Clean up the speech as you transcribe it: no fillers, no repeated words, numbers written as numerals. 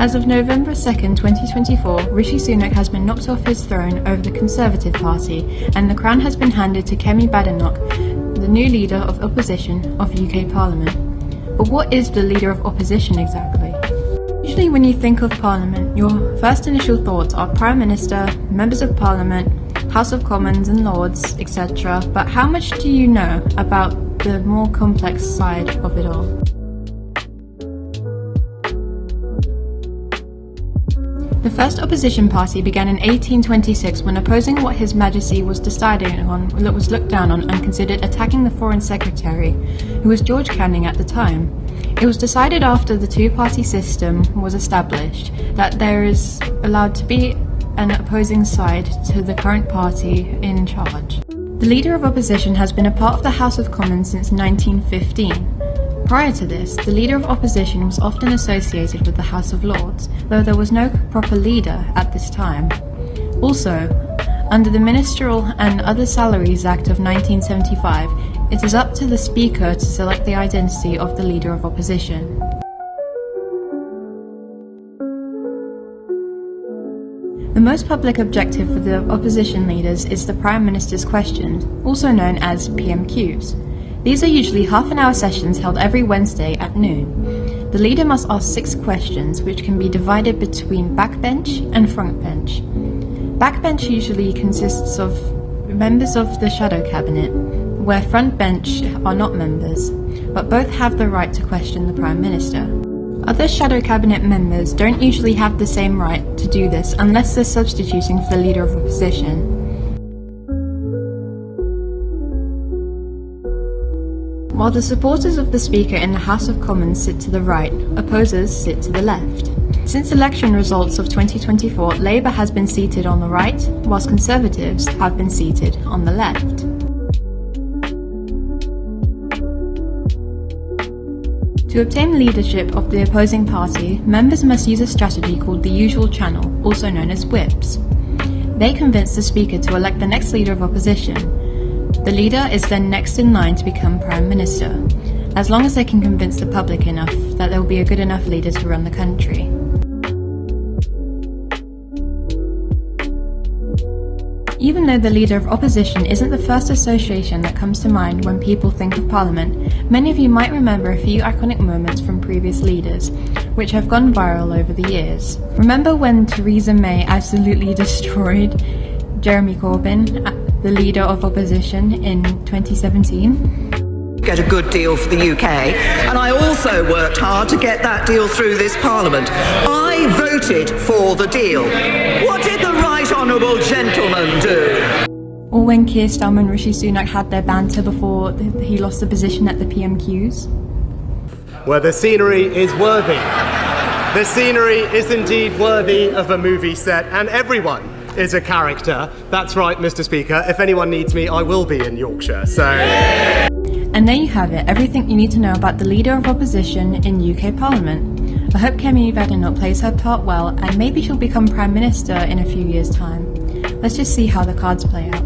As of November 2nd, 2024, Rishi Sunak has been knocked off his throne over the Conservative Party, and the crown has been handed to Kemi Badenoch, the new Leader of Opposition of UK Parliament. But what is the Leader of Opposition exactly? Usually when you think of Parliament, your first initial thoughts are Prime Minister, Members of Parliament, House of Commons and Lords, etc. But how much do you know about the more complex side of it all? The first opposition party began in 1826 when opposing what His Majesty was deciding on was looked down on and considered attacking the Foreign Secretary, who was George Canning at the time. It was decided after the two-party system was established that there is allowed to be an opposing side to the current party in charge. The Leader of Opposition has been a part of the House of Commons since 1915. Prior to this, the Leader of Opposition was often associated with the House of Lords, though there was no proper leader at this time. Also, under the Ministerial and Other Salaries Act of 1975, it is up to the Speaker to select the identity of the Leader of Opposition. The most public objective for the opposition leaders is the Prime Minister's questions, also known as PMQs. These are usually half-an-hour sessions held every Wednesday at noon. The leader must ask 6 questions, which can be divided between backbench and frontbench. Backbench usually consists of members of the shadow cabinet, where frontbench are not members, but both have the right to question the Prime Minister. Other shadow cabinet members don't usually have the same right to do this unless they're substituting for the Leader of Opposition. While the supporters of the Speaker in the House of Commons sit to the right, opposers sit to the left. Since election results of 2024, Labour has been seated on the right, whilst Conservatives have been seated on the left. To obtain leadership of the opposing party, members must use a strategy called the usual channel, also known as whips. They convince the Speaker to elect the next Leader of Opposition. The leader is then next in line to become Prime Minister, as long as they can convince the public enough that there will be a good enough leader to run the country. Even though the Leader of Opposition isn't the first association that comes to mind when people think of Parliament, many of you might remember a few iconic moments from previous leaders, which have gone viral over the years. Remember when Theresa May absolutely destroyed Jeremy Corbyn, the Leader of Opposition, in 2017? Get a good deal for the UK, and I also worked hard to get that deal through this Parliament. I voted for the deal. What did the Right Honourable Gentleman do? Or when Keir Starmer and Rishi Sunak had their banter before he lost the position at the PMQs? Well, the scenery is worthy. The scenery is indeed worthy of a movie set, and everyone is a character. That's right, Mr. Speaker. If anyone needs me, I will be in Yorkshire, so... And there you have it, everything you need to know about the Leader of Opposition in UK Parliament. I hope Kemi Badenoch plays her part well, and maybe she'll become Prime Minister in a few years' time. Let's just see how the cards play out.